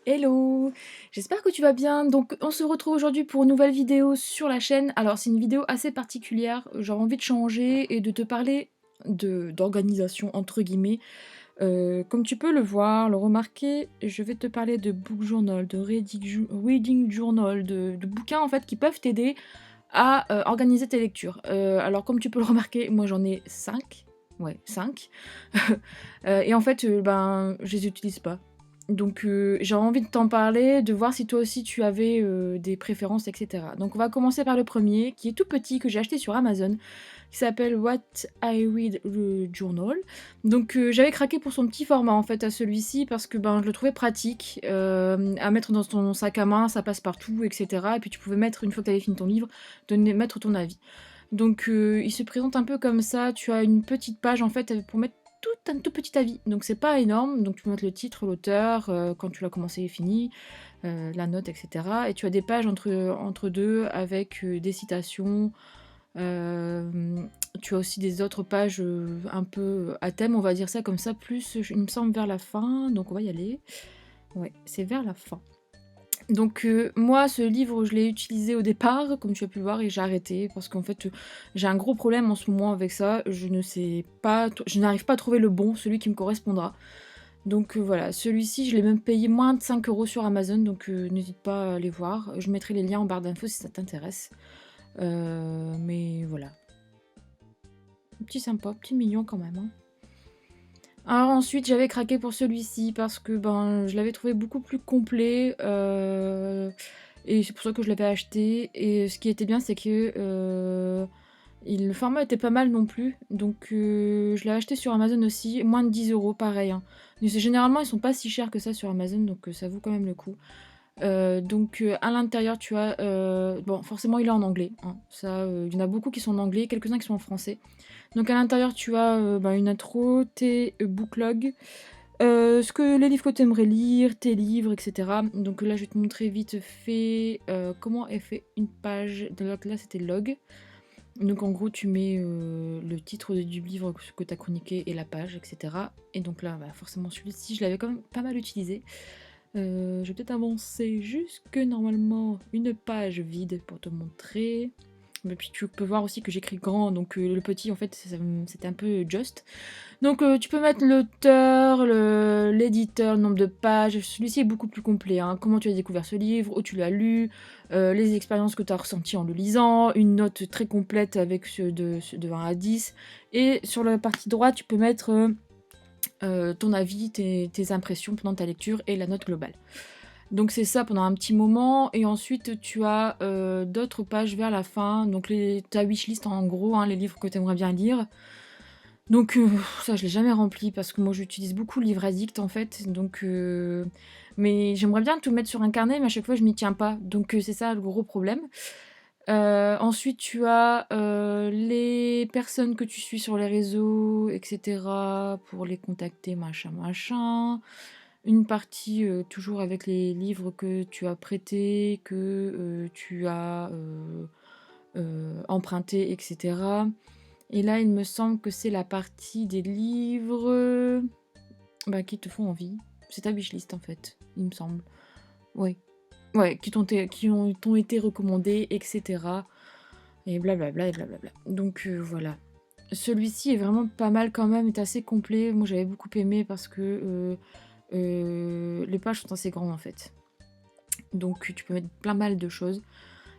Hello! J'espère que tu vas bien. Donc, on se retrouve aujourd'hui pour une nouvelle vidéo sur la chaîne. Alors, c'est une vidéo assez particulière. J'avais envie de changer et de te parler d'organisation, entre guillemets. Comme tu peux le voir, le remarquer, je vais te parler de book journal, de reading journal, de bouquins en fait qui peuvent t'aider à organiser tes lectures. Alors, comme tu peux le remarquer, moi j'en ai 5. Ouais, 5. Et en fait, ben, je les utilise pas. Donc j'ai envie de t'en parler, de voir si toi aussi tu avais, des préférences et cetera. Donc on va commencer par le premier, qui est tout petit, que j'ai acheté sur Amazon, qui s'appelle What I Read le Journal. Donc j'avais craqué pour son petit format en fait à celui-ci parce que, ben, je le trouvais pratique, à mettre dans ton sac à main, ça passe partout et cetera et puis tu pouvais mettre, une fois que tu avais fini ton livre, mettre ton avis. Donc il se présente un peu comme ça, tu as une petite page en fait, pour mettre un tout petit avis. Donc c'est pas énorme, donc tu peux mettre le titre, l'auteur, quand tu l'as commencé et fini, la note, et cetera. Et tu as des pages entre deux avec des citations. Tu as aussi des autres pages un peu à thème, on va dire ça comme ça, plus il me semble vers la fin, donc on va y aller. Ouais, c'est vers la fin. Donc moi, ce livre, je l'ai utilisé au départ, comme tu as pu le voir, et j'ai arrêté parce qu'en fait, j'ai un gros problème en ce moment avec ça. Je ne sais pas, je n'arrive pas à trouver le bon, celui qui me correspondra. Donc voilà, celui-ci, je l'ai même payé moins de 5 € sur Amazon, donc n'hésite pas à aller voir. Je mettrai les liens en barre d'infos si ça t'intéresse. Mais voilà, petit sympa, petit mignon quand même, hein. Alors ensuite, j'avais craqué pour celui-ci parce que ben, je l'avais trouvé beaucoup plus complet et c'est pour ça que je l'avais acheté. Et ce qui était bien, c'est que le format était pas mal non plus. Donc je l'ai acheté sur Amazon aussi, moins de 10 € pareil, hein. Mais généralement, ils sont pas si chers que ça sur Amazon, donc ça vaut quand même le coup. Donc à l'intérieur, tu as... bon, forcément, il est en anglais, hein. Ça, il y en a beaucoup qui sont en anglais, quelques-uns qui sont en français. Donc à l'intérieur, tu as bah, une intro, tes booklog, les livres que tu aimerais lire, tes livres, etc. Donc là, je vais te montrer vite fait comment est fait une page. Donc là, c'était log. Donc en gros, tu mets le titre du livre que tu as chroniqué et la page, etc. Et donc là, bah, forcément, celui-ci, je l'avais quand même pas mal utilisé. Je vais peut-être avancer jusque normalement une page vide pour te montrer. Et puis tu peux voir aussi que j'écris grand, donc le petit en fait c'était un peu just. Donc tu peux mettre l'auteur, l'éditeur, le nombre de pages. Celui-ci est beaucoup plus complet, hein. Comment tu as découvert ce livre, où tu l'as lu, les expériences que tu as ressenties en le lisant, une note très complète avec de 1 à 10. Et sur la partie droite, tu peux mettre ton avis, tes impressions pendant ta lecture et la note globale. Donc c'est ça pendant un petit moment, et ensuite tu as d'autres pages vers la fin, donc ta wishlist en gros, hein, les livres que tu aimerais bien lire. Donc ça je l'ai jamais rempli parce que moi j'utilise beaucoup le livre addict en fait, donc mais j'aimerais bien tout mettre sur un carnet, mais à chaque fois je m'y tiens pas, donc c'est ça le gros problème. Ensuite tu as les personnes que tu suis sur les réseaux, etc. pour les contacter, machin machin. Une partie toujours avec les livres que tu as prêtés, que tu as empruntés, etc. Et là, il me semble que c'est la partie des livres bah, qui te font envie. C'est ta wishlist en fait, il me semble. Oui. Ouais, t'ont été recommandés, etc. Et blablabla et blablabla. Donc voilà. Celui-ci est vraiment pas mal quand même, est assez complet. Moi j'avais beaucoup aimé parce que les pages sont assez grandes en fait. Donc tu peux mettre plein mal de choses.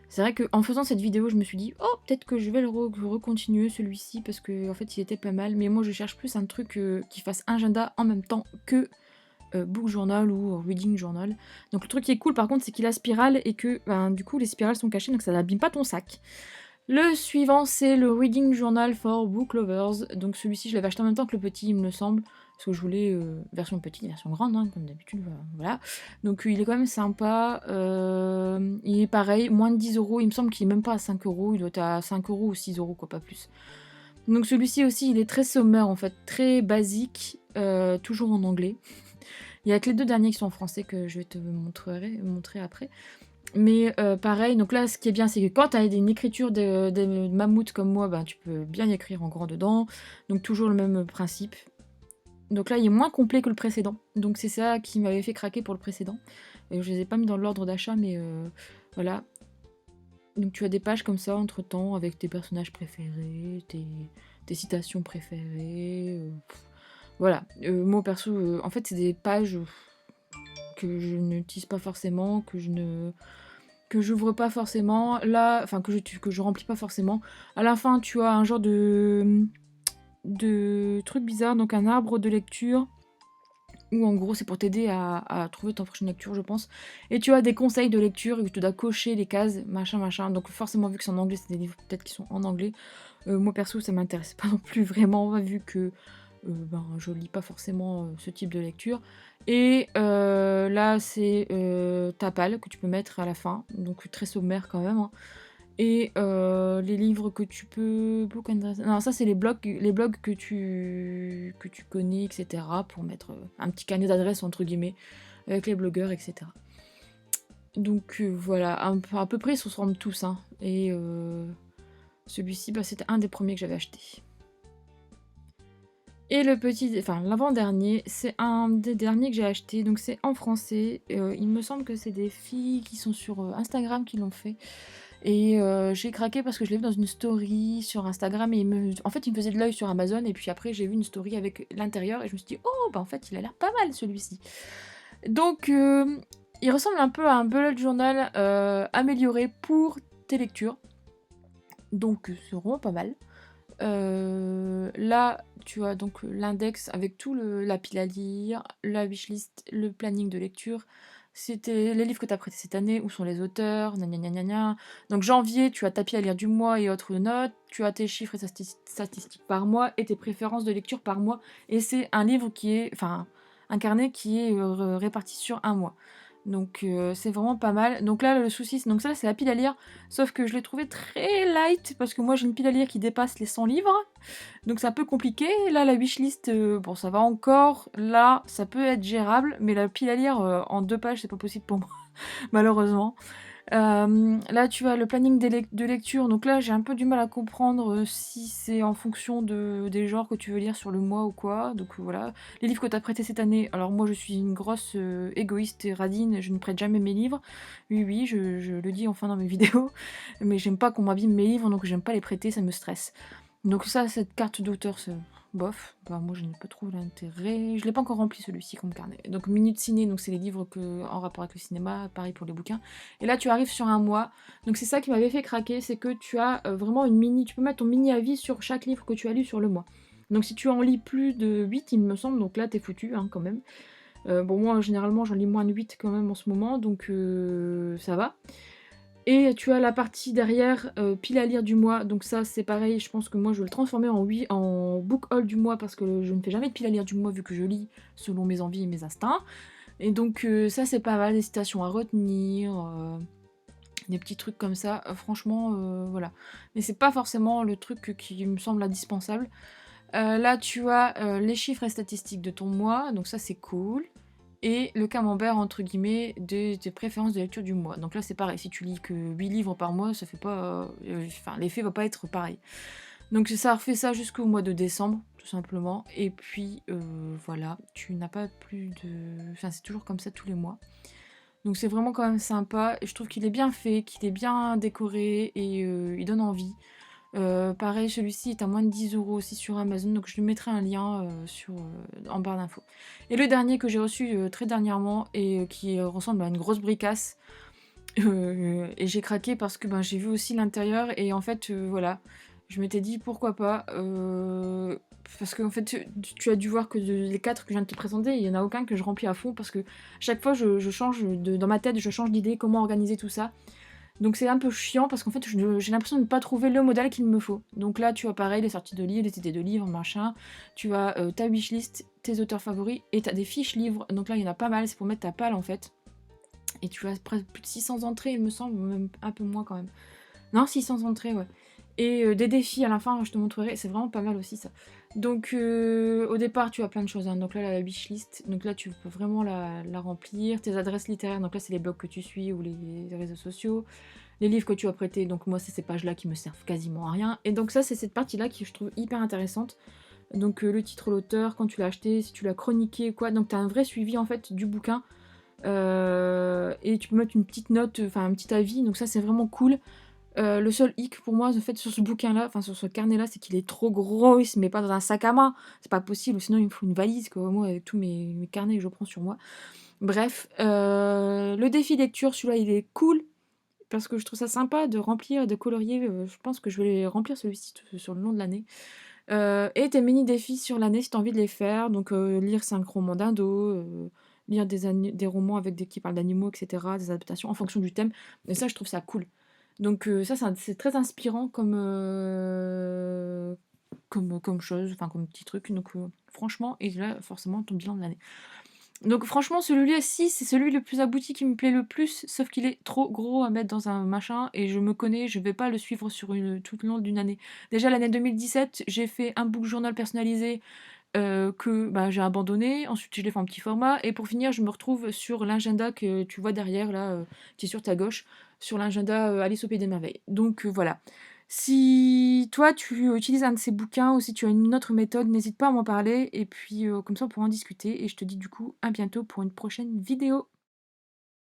C'est vrai qu'en faisant cette vidéo, je me suis dit oh peut-être que je vais le recontinuer celui-ci parce que en fait il était pas mal. Mais moi je cherche plus un truc qui fasse agenda en même temps que book journal ou reading journal. Donc le truc qui est cool par contre c'est qu'il a spirale et que ben, du coup les spirales sont cachées donc ça n'abîme pas ton sac. Le suivant, c'est le Reading Journal for Book Lovers. Donc celui-ci, je l'avais acheté en même temps que le petit, il me semble. Parce que je voulais version petite, version grande, hein, comme d'habitude. Voilà. Donc il est quand même sympa. Il est pareil, moins de 10 €. Il me semble qu'il est même pas à 5 €. Il doit être à 5 € ou 6 €, quoi, pas plus. Donc celui-ci aussi, il est très sommaire, en fait. Très basique. Toujours en anglais. Il y a que les deux derniers qui sont en français que je vais te montrer après. Mais pareil, donc là, ce qui est bien, c'est que quand tu as une écriture de mammouth comme moi, ben, tu peux bien y écrire en grand dedans. Donc toujours le même principe. Donc là, il est moins complet que le précédent. Donc c'est ça qui m'avait fait craquer pour le précédent. Je les ai pas mis dans l'ordre d'achat, mais voilà. Donc tu as des pages comme ça entre-temps avec tes personnages préférés, tes citations préférées. Voilà. Moi perso, en fait, c'est des pages que je n'utilise pas forcément, que j'ouvre pas forcément. Là, enfin que je remplis pas forcément. À la fin, tu as un genre de truc bizarre, donc un arbre de lecture. Où en gros c'est pour t'aider à trouver ton prochaine lecture, je pense. Et tu as des conseils de lecture où tu dois cocher les cases, machin, machin. Donc forcément, vu que c'est en anglais, c'est des livres peut-être qui sont en anglais. Moi perso, ça m'intéresse pas non plus vraiment, vu que ben, je lis pas forcément ce type de lecture. Et là, c'est Tapal que tu peux mettre à la fin, donc très sommaire quand même, hein. Et les livres que tu peux... Non, ça c'est les blogs que tu connais, etc. Pour mettre un petit carnet d'adresses, entre guillemets, avec les blogueurs, etc. Donc voilà, à peu près ils se ressemblent tous, hein. Et celui-ci, bah, c'était un des premiers que j'avais acheté. Et l'avant-dernier, c'est un des derniers que j'ai acheté, donc c'est en français. Il me semble que c'est des filles qui sont sur Instagram qui l'ont fait. Et j'ai craqué parce que je l'ai vu dans une story sur Instagram et en fait il me faisait de l'œil sur Amazon et puis après j'ai vu une story avec l'intérieur et je me suis dit oh bah en fait il a l'air pas mal celui-ci. Donc il ressemble un peu à un bullet journal amélioré pour tes lectures. Donc c'est vraiment pas mal. Là tu as donc l'index avec tout la pile à lire, la wishlist, le planning de lecture. C'était les livres que tu as prêtés cette année, où sont les auteurs, gna gna gna gna gna. Donc janvier, tu as ta pile à lire du mois et autres notes, tu as tes chiffres et statistiques par mois et tes préférences de lecture par mois. Et c'est un livre qui est, enfin, un carnet qui est réparti sur un mois. Donc c'est vraiment pas mal. Donc là le souci, donc ça c'est la pile à lire, sauf que je l'ai trouvé très light parce que moi j'ai une pile à lire qui dépasse les 100 livres. Donc c'est un peu compliqué. Là la wishlist, bon ça va encore. Là ça peut être gérable, mais la pile à lire en 2 pages c'est pas possible pour moi malheureusement. Là tu as le planning de lecture, donc là j'ai un peu du mal à comprendre si c'est en fonction des genres que tu veux lire sur le mois ou quoi, donc voilà. Les livres que tu as prêtés cette année, alors moi je suis une grosse égoïste et radine, je ne prête jamais mes livres, oui je le dis enfin dans mes vidéos, mais j'aime pas qu'on m'abîme mes livres, donc j'aime pas les prêter, ça me stresse. Donc ça, cette carte d'auteur, c'est bof. Bah, moi, je n'ai pas trop l'intérêt. Je l'ai pas encore rempli celui-ci comme carnet. Donc Minute Ciné, donc c'est les livres en rapport avec le cinéma, pareil pour les bouquins. Et là, tu arrives sur un mois. Donc c'est ça qui m'avait fait craquer, c'est que tu as vraiment tu peux mettre ton mini avis sur chaque livre que tu as lu sur le mois. Donc si tu en lis plus de 8, il me semble, donc là t'es foutu hein, quand même. Bon moi généralement j'en lis moins de 8 quand même en ce moment, donc ça va. Et tu as la partie derrière, pile à lire du mois, donc ça c'est pareil, je pense que moi je vais le transformer en book haul du mois parce que je ne fais jamais de pile à lire du mois vu que je lis selon mes envies et mes instincts. Et donc ça c'est pas mal, des citations à retenir, des petits trucs comme ça, franchement voilà. Mais c'est pas forcément le truc qui me semble indispensable. Là tu as les chiffres et statistiques de ton mois, donc ça c'est cool. Et le camembert entre guillemets de tes préférences de lecture du mois. Donc là c'est pareil, si tu lis que 8 livres par mois, ça fait pas. Enfin, l'effet va pas être pareil. Donc ça refait ça jusqu'au mois de décembre, tout simplement. Et puis voilà, tu n'as pas plus de. Enfin, c'est toujours comme ça tous les mois. Donc c'est vraiment quand même sympa. Et je trouve qu'il est bien fait, qu'il est bien décoré et il donne envie. Pareil, celui-ci est à moins de 10 € aussi sur Amazon, donc je lui mettrai un lien en barre d'infos. Et le dernier que j'ai reçu très dernièrement et qui ressemble à une grosse bricasse, et j'ai craqué parce que ben, j'ai vu aussi l'intérieur et en fait, voilà, je m'étais dit pourquoi pas, parce qu'en fait, tu as dû voir que les 4 que je viens de te présenter, il n'y en a aucun que je remplis à fond parce que chaque fois, je change, dans ma tête, je change d'idée, comment organiser tout ça. Donc c'est un peu chiant parce qu'en fait j'ai l'impression de ne pas trouver le modèle qu'il me faut. Donc là tu as pareil les sorties de livres, les idées de livres, machin. Tu as ta wishlist, tes auteurs favoris et tu as des fiches livres. Donc là il y en a pas mal, c'est pour mettre ta palle en fait. Et tu as presque plus de 600 entrées il me semble, même un peu moins quand même. Non 600 entrées ouais. et des défis à la fin, je te montrerai, c'est vraiment pas mal aussi ça. Donc au départ, tu as plein de choses, hein. Donc là, la wishlist, donc là, tu peux vraiment la remplir. Tes adresses littéraires, donc là, c'est les blogs que tu suis ou les réseaux sociaux. Les livres que tu as prêtés, donc moi, c'est ces pages-là qui me servent quasiment à rien. Et donc ça, c'est cette partie-là qui je trouve hyper intéressante. Donc le titre, l'auteur, quand tu l'as acheté, si tu l'as chroniqué, quoi. Donc tu as un vrai suivi, en fait, du bouquin. Et tu peux mettre une petite note, enfin un petit avis, donc ça, c'est vraiment cool. Le seul hic pour moi, en fait, sur ce bouquin-là, enfin sur ce carnet-là, c'est qu'il est trop gros, il se met pas dans un sac à main. C'est pas possible, sinon il me faut une valise, quoi. Moi, avec tous mes carnets que je prends sur moi. Bref, le défi lecture, celui-là, il est cool, parce que je trouve ça sympa de remplir et de colorier. Je pense que je vais remplir celui-ci sur le long de l'année. Et tes mini-défis sur l'année, si tu as envie de les faire. Donc, lire 5 romans d'indo, lire des romans avec qui parlent d'animaux, etc., des adaptations en fonction du thème. Et ça, je trouve ça cool. Donc ça, c'est très inspirant comme chose, enfin comme petit truc. Donc franchement, et là, forcément, ton bilan de l'année. Donc franchement, celui-ci, c'est celui le plus abouti qui me plaît le plus, sauf qu'il est trop gros à mettre dans un machin, et je me connais, je vais pas le suivre sur tout le long d'une année. Déjà, l'année 2017, j'ai fait un book journal personnalisé que bah, j'ai abandonné. Ensuite, je l'ai fait en petit format. Et pour finir, je me retrouve sur l'agenda que tu vois derrière, là, qui est sur ta gauche, sur l'agenda Alice au Pays des Merveilles. Donc voilà. Si toi, tu utilises un de ces bouquins ou si tu as une autre méthode, n'hésite pas à m'en parler. Et puis, comme ça, on pourra en discuter. Et je te dis du coup à bientôt pour une prochaine vidéo.